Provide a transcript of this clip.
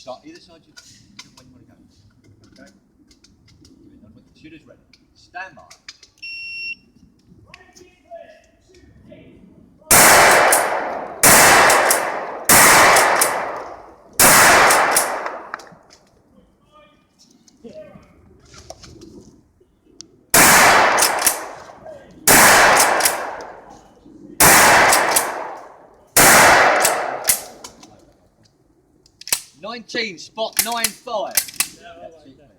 start either side you when you want to go. Okay? When the shooter's ready. Stand by. 19, spot 9-5.